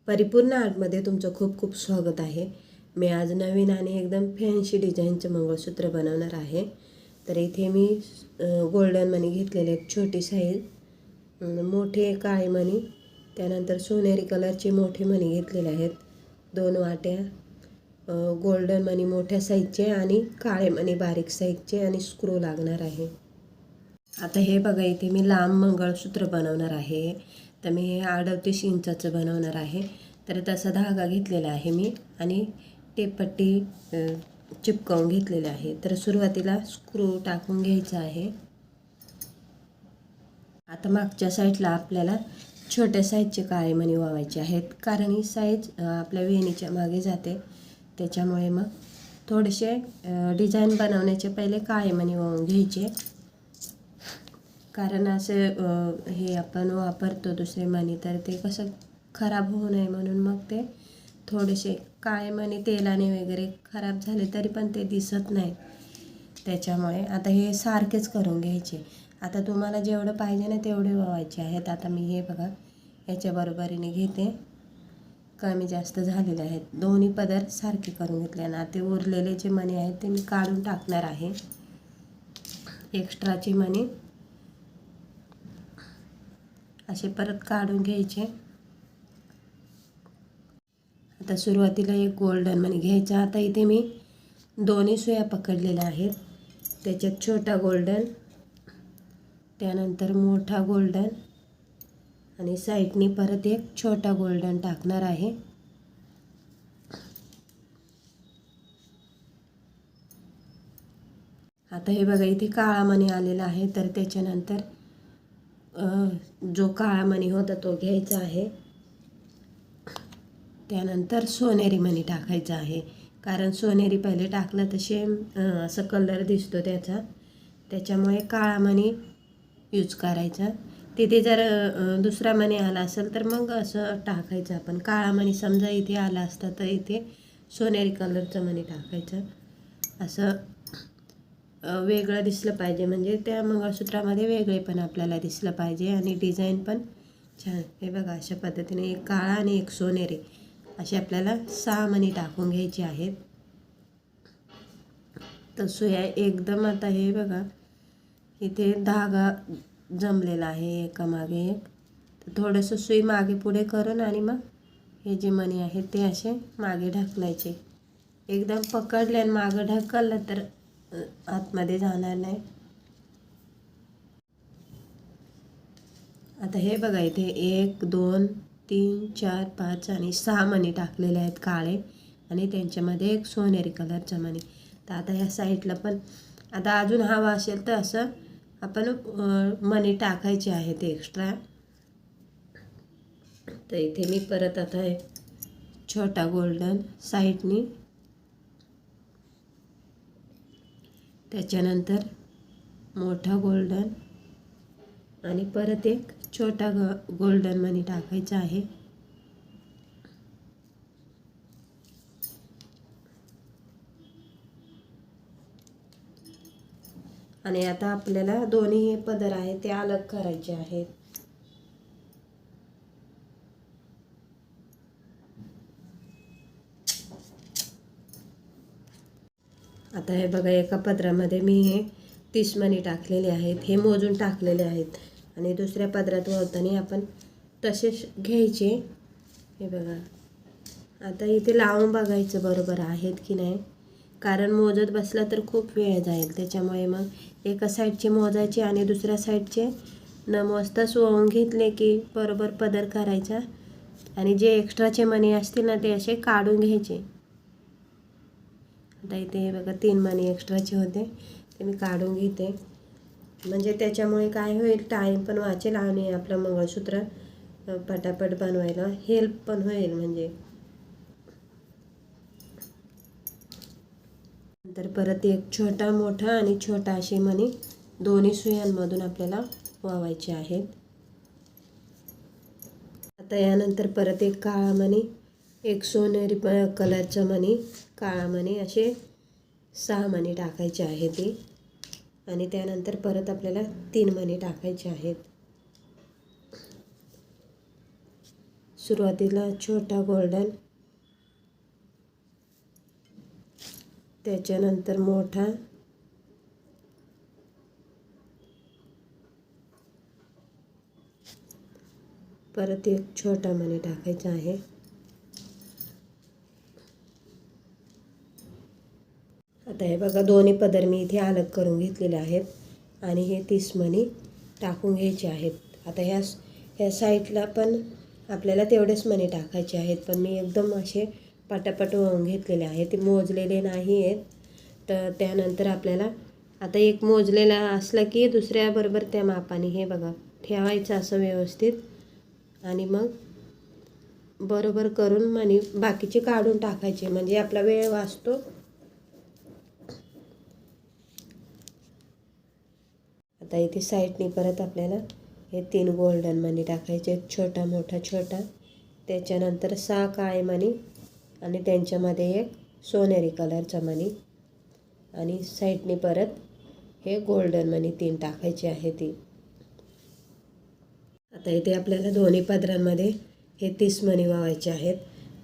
परिपूर्ण आर्टमध्ये तुमचं खूप खूप स्वागत आहे. मी आज नवीन आणि एकदम फॅन्सी डिझाईनचं मंगळसूत्र बनवणार आहे. तर इथे मी गोल्डन मणी घेतलेले आहेत, छोटी साईज, मोठे काळे मणी, त्यानंतर सोनेरी कलरचे मोठे मणी घेतलेले आहेत, 2 वाट्या गोल्डन मणी मोठ्या साईजचे आणि काळे मणी बारीक साईजचे आणि स्क्रू लागणार आहे. आता हे बघा, इथे मी लांब मंगळसूत्र बनवणार आहे. तर मी हे 38 इंचाचं बनवणार आहे. तर तसा धागा घेतलेला आहे मी आणि टेपपट्टी चिपकवून घेतलेली आहे. तर सुरुवातीला स्क्रू टाकून घ्यायचा आहे. आता मागच्या साईडला आपल्याला छोट्या साईजचे काळे मणी वावायचे आहेत, कारण ही साईज आपल्या वेणीच्या मागे जाते. त्याच्यामुळे मग थोडेसे डिझाईन बनवण्याचे पहिले काळे मणी वावून घ्यायचे, कारण असं हे आपण वापरतो दुसरे मणी, तर ते कसं खराब होऊ नये म्हणून मग ते थोडेसे काळे मणी तेलाने वगैरे खराब झाले तरी पण ते दिसत नाही. त्याच्यामुळे आता हे सारखेच करून घ्यायचे. आता तुम्हाला जेवढं पाहिजे ना तेवढे वावायचे आहेत. आता मी हे बघा याच्या बरोबरीने घेते, कमी जास्त झालेले आहेत. दोन्ही पदर सारखे करून घेतले आणि आता उरलेले जे मणी आहेत ते मी काढून टाकणार आहे. एक्स्ट्राचे मणी असे परत काढून घ्यायचे. आता सुरुवातीला एक गोल्डन मणी घ्यायचा. आता इथे मी दोन्ही सुया पकडलेल्या आहेत, त्याच्यात छोटा गोल्डन, त्यानंतर मोठा गोल्डन आणि साईडनी परत एक छोटा गोल्डन टाकणार आहे. आता हे बघा, इथे काळा मणी आलेला आहे, तर त्याच्यानंतर जो काळा मणी होता तो घ्यायचा आहे. त्यानंतर सोनेरी मणी टाकायचा आहे, कारण सोनेरी पहिले टाकलं तर सेम असं कलर दिसतो त्याचा. त्याच्यामुळे काळा मणी यूज करायचा. तिथे जर दुसरा मणी आला असेल तर मग असं टाकायचं आपण. काळा मणी समजा इथे आला असता तर इथे सोनेरी कलरचं मणी टाकायचं. असं वेगळं दिसलं पाहिजे, म्हणजे त्या मंगळसूत्रामध्ये वेगळे पण आपल्याला दिसलं पाहिजे आणि डिझाईन पण छान. हे बघा, अशा पद्धतीने एक काळा आणि एक सोनेरी असे आपल्याला 6 मणी टाकून घ्यायचे आहेत. तर सुया एकदम, आता हे बघा इथे धागा जमलेला आहे एकामागे एक, तर थोडंसं सुई मागे पुढे करून आणि मग हे जे मणी आहेत ते असे मागे ढकलायचे. एकदम पकडले आणि मागं ढकललं तर आतमध्ये जाणार नाही. आता हे बघा, इथे 1 2 3 4 5 आणि 6 मणी टाकलेले आहेत काळे, आणि त्यांच्यामध्ये एक सोनेरी कलरचा मणी. तर आता ह्या साईडला पण आता अजून हवा असेल तर असं आपण मणी टाकायचे आहेत एक्स्ट्रा. तर इथे मी परत आता एक छोटा गोल्डन साईडनी, त्याच्यानंतर मोठा गोल्डन आणि परत एक छोटा गोल्डन मणी टाकायचा आहे. आणि आता आपल्याला दोन्ही हे पदर आहेत ते अलग करायचे आहेत. आता हे बघा, एका पदरामध्ये मी हे 30 मणी टाकलेले आहेत, हे मोजून टाकलेले आहेत, आणि दुसऱ्या पदरात वळताना आपण तसेच घ्यायचे. हे बघा, आता इथे लावून बघायचं बरोबर आहेत की नाही, कारण मोजत बसला तर खूप वेळ जाईल. त्याच्यामुळे मग एका साईडचे मोजायचे आणि दुसऱ्या साईडचे न मोजताच वळून घेतले की बरोबर पदर करायचा, आणि जे एक्स्ट्राचे मणी असतील ना ते असे काढून घ्यायचे. आता इथे हे बघा 3 मणी एक्स्ट्राचे होते ते मी काढून घेते, म्हणजे त्याच्यामुळे काय होईल, टाईम पण वाचेल आणि आपलं मंगळसूत्र पटापट बनवायला हेल्प पण होईल. म्हणजे नंतर परत एक छोटा मोठा आणि छोटा असे मणी दोन्ही सुयांमधून आपल्याला वावायचे आहेत. आता यानंतर परत एक काळा मणी, एक सोनेरी कलरचा मणी, काळा मणी, असे 6 मणी टाकायचे आहेत ते, आणि त्यानंतर परत आपल्याला 3 मणी टाकायचे आहेत. सुरुवातीला छोटा गोल्डन, त्याच्यानंतर मोठा, परत एक छोटा मणी टाकायचा आहे. आता हे बघा दोन्ही पदर मी इथे अलग करून घेतलेले आहेत आणि हे 30 मणी टाकून घ्यायचे आहेत. आता ह्या साईडला पण आपल्याला तेवढेच मणी टाकायचे आहेत, पण मी एकदम असे पटापट वळून घेतलेले आहेत, ते मोजलेले नाही आहेत. तर त्यानंतर आपल्याला आता एक मोजलेला असला की दुसऱ्याबरोबर त्या मापाने हे बघा ठेवायचं असं व्यवस्थित आणि मग बरोबर करून मणी बाकीचे काढून टाकायचे, म्हणजे आपला वेळ वाचतो. आता इथे साईडनी परत आपल्याला हे 3 गोल्डन मणी टाकायचे, छोटा मोठा छोटा, त्याच्यानंतर 6 काळे मणी आणि त्यांच्यामध्ये एक सोनेरी कलरचा मणी आणि साईडनी परत हे गोल्डन मणी 3 टाकायचे आहे ती. आता इथे आपल्याला दोन्ही पदरांमध्ये हे 30 मणी वावायचे आहेत.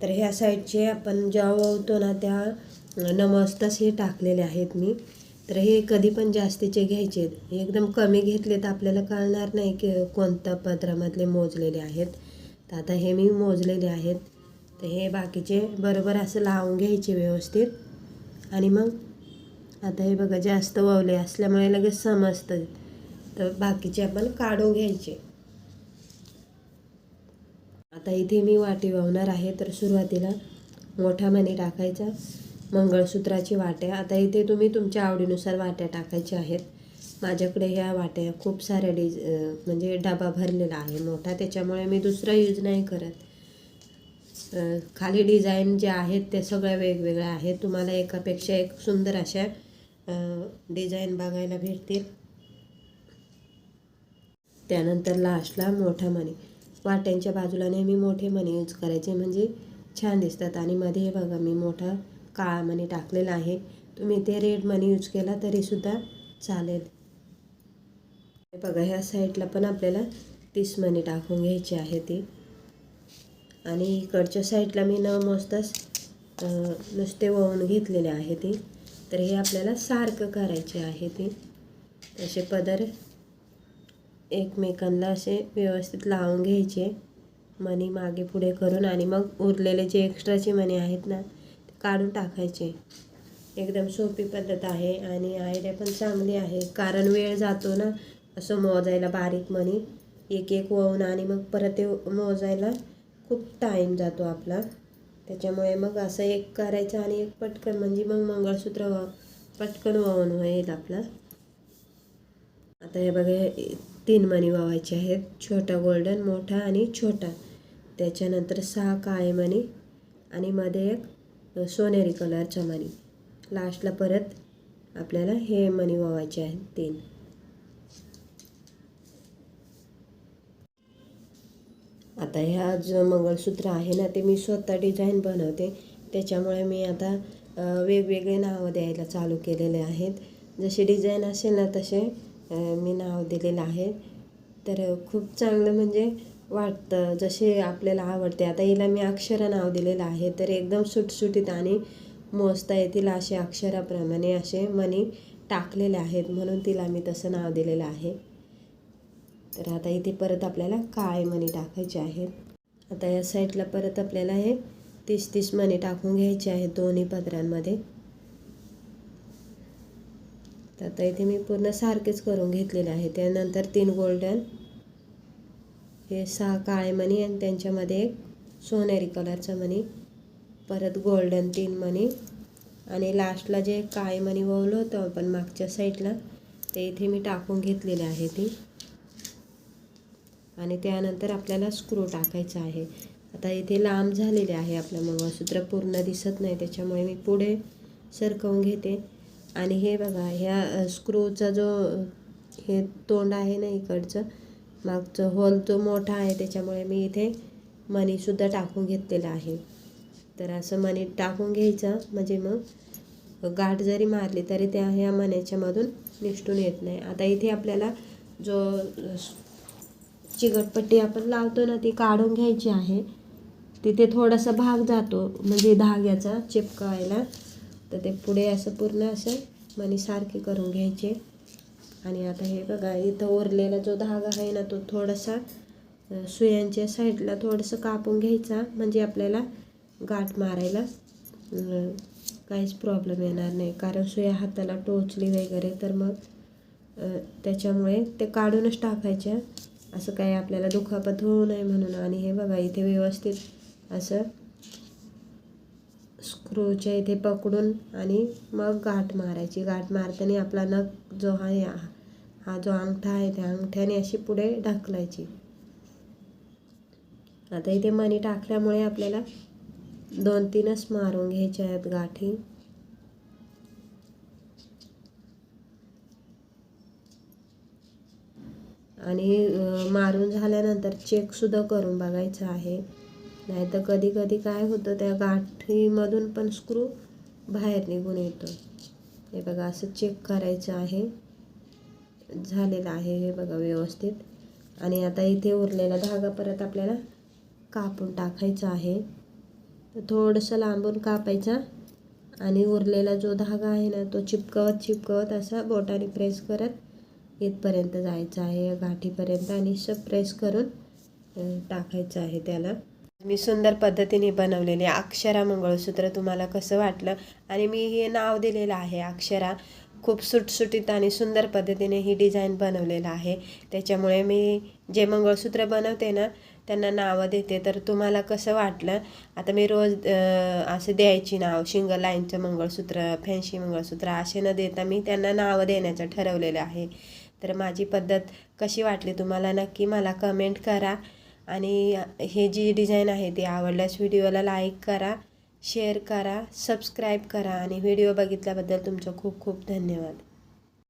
तर ह्या साईडचे आपण जेव्हा वावतो ना त्या नमस्ताच हे टाकलेले आहेत मी. तर हे कधी पण जास्तीचे घ्यायचे, एकदम कमी घेतले तर आपल्याला कळणार नाही की कोणत्या पदरामधले मोजलेले आहेत. तर आता हे मी मोजलेले आहेत. तर हे बाकीचे बरोबर असं लावून घ्यायचे व्यवस्थित आणि मग आता हे बघा जास्त वावले असल्यामुळे लगेच समजतं, तर बाकीचे आपण काढून घ्यायचे. आता इथे मी वाटी वावणार आहे. तर सुरुवातीला मोठा मणी टाकायचा, मंगळसूत्राची वाट्या. आता इथे तुम्ही तुमच्या आवडीनुसार वाट्या टाकायच्या आहेत. माझ्याकडे ह्या वाट्या खूप साऱ्या म्हणजे डबा भरलेला आहे मोठा, त्याच्यामुळे मी दुसरा यूज नाही करत. खाली डिझाईन जे आहेत ते सगळ्या वेगवेगळ्या आहेत. तुम्हाला एकापेक्षा एक सुंदर अशा डिझाईन बघायला भेटतील. त्यानंतर लास्टला मोठा मणी, वाट्यांच्या बाजूला नेहमी मोठे मणी यूज करायचे म्हणजे छान दिसतात. आणि मध्ये हे बघा मी मोठा काळा मणी टाकलेला आहे. तुम्ही ते रेड मणी यूज केला तरीसुद्धा चालेल. हे बघा ह्या साईडला पण आपल्याला 30 मणी टाकून घ्यायची आहे ती. आणि इकडच्या साईडला मी न मोजताच नुसते वळून घेतलेले आहे ती. तर हे आपल्याला सारखं करायचे आहे ती. तसे पदर एकमेकांना असे व्यवस्थित लावून घ्यायचे, मणी मागे पुढे करून, आणि मग उरलेले जे एक्स्ट्राचे मणी आहेत ना ते काढून टाकायचे. एकदम सोपी पद्धत आहे आणि आयडिया पण चांगली आहे, कारण वेळ जातो ना असं मोजायला बारीक मणी एक एक वळून आणि मग परत ते मोजायला खूप टाईम जातो आपला. त्याच्यामुळे मग असं एक करायचं आणि एक पटकन, म्हणजे मग मंगळसूत्र पटकन वळून होईल आपला. आता हे बघा 3 मणी वावायचे आहेत, छोटा गोल्डन, मोठा आणि छोटा. त्याच्यानंतर 6 काळे मणी आणि मध्ये एक सोनेरी कलरचा मणी. लास्टला परत आपल्याला हे मणी वावायचे आहेत 3. आता ह्या जो मंगळसूत्र आहे ना ते मी स्वतः डिझाईन बनवते, त्याच्यामुळे मी आता वेगवेगळे नावं द्यायला चालू केलेले आहेत. जसे डिझाईन असेल ना तसे मी नाव दिलेलं आहे. तर खूप चांगलं म्हणजे वाटतं, जसे आपल्याला आवडते. आता हिला मी अक्षरं नाव दिलेलं आहे, तर एकदम सुटसुटीत आणि मोजता येतील असे अक्षराप्रमाणे असे मणी टाकलेले आहेत, म्हणून तिला मी तसं नाव दिलेलं आहे. तर आता इथे परत आपल्याला काळे मणी टाकायचे आहेत. आता या साईडला परत आपल्याला हे 30-30 मणी टाकून घ्यायचे आहेत दोन्ही पदरांमध्ये. तर आता इथे मी पूर्ण सारखेच करून घेतलेले आहे. त्यानंतर 3 गोल्डन, हे 6 काळे मणी आणि त्यांच्यामध्ये एक सोनेरी कलरचा मणी, परत गोल्डन 3 मणी आणि लास्टला जे काळे मणी वळलं होतं आपण मागच्या साईडला ते इथे मी टाकून घेतलेले आहे ती. आणि त्यानंतर आपल्याला स्क्रू टाकायचा आहे. आता इथे लांब झालेले आहे आपलं मंगळसूत्र, पूर्ण दिसत नाही, त्याच्यामुळे मी पुढे सरकवून घेते. आणि हे बघा ह्या स्क्रूचा जो हे तोंड आहे ना इकडचं मागचं होल तो मोठा आहे, त्याच्यामुळे मी इथे मणीसुद्धा टाकून घेतलेला आहे. तर असं मणी टाकून घ्यायचं म्हणजे मग गाठ जरी मारली तरी त्या ह्या मण्याच्यामधून निसटून येत नाही. आता इथे आपल्याला जो चिकटपट्टी आपण लावतो ना ती काढून घ्यायची आहे. तिथे थोडासा भाग जातो म्हणजे धाग्याचा चिपकायला, तर ते पुढे असं पूर्ण असं मणी सारखे करून घ्यायचे. आणि आता हे बघा इथं उरलेला जो धागा आहे ना तो थोडासा सुयांच्या साईडला थोडंसं कापून घ्यायचा, म्हणजे आपल्याला गाठ मारायला काहीच प्रॉब्लेम येणार नाही. कारण सुया हाताला टोचली वगैरे तर मग त्याच्यामुळे ते काढूनच टाकायच्या, असं काही आपल्याला दुखापत होऊ नये म्हणून. आणि हे बघा इथे व्यवस्थित असं स्क्रूच्या इथे पकडून आणि मग गाठ मारायची. गाठ मारताना आपला नख जो आहे हा जो अंगठा आहे त्या अंगठ्याने अशी पुढे ढकलायची. आता इथे मणी टाकल्यामुळे आपल्याला 2-3च मारून घ्यायच्या आहेत गाठी. आणि मारून झाल्यानंतर चेकसुद्धा करून बघायचं आहे, नाहीतर कधी कधी काय होतं त्या गाठीमधून पण स्क्रू बाहेर निघून येतो. हे बघा असं चेक करायचं आहे. झालेलं आहे हे बघा व्यवस्थित. आणि आता इथे उरलेला धागा परत आपल्याला कापून टाकायचा आहे. तर थोडंसं लांबून कापायचा आणि उरलेला जो धागा आहे ना तो चिपकवत असा बोटाने प्रेस करत इथपर्यंत जायचं आहे या गाठीपर्यंत, आणि सब प्रेस करून टाकायचं आहे त्याला. मी सुंदर पद्धतीने बनवलेले अक्षरा मंगळसूत्र तुम्हाला कसं वाटलं, आणि मी हे नाव दिलेलं आहे अक्षरा. खूप सुटसुटीत आणि सुंदर पद्धतीने ही डिझाईन बनवलेलं आहे. त्याच्यामुळे मी जे मंगळसूत्र बनवते ना त्यांना नावं देते. तर तुम्हाला कसं वाटलं? आता मी रोज असं द्यायची नाव, सिंगल लाईनचं मंगळसूत्र, फॅन्सी मंगळसूत्र असे न देता मी त्यांना नावं देण्याचं ठरवलेलं आहे. तर माझी पद्धत कशी वाटली तुम्हाला नक्की मला कमेंट करा. आणि हे जी डिझाईन आहे ती आवडल्यास व्हिडिओला लाईक करा, शेअर करा, सबस्क्राईब करा. आणि व्हिडिओ बघितल्याबद्दल तुमचं खूप खूप धन्यवाद.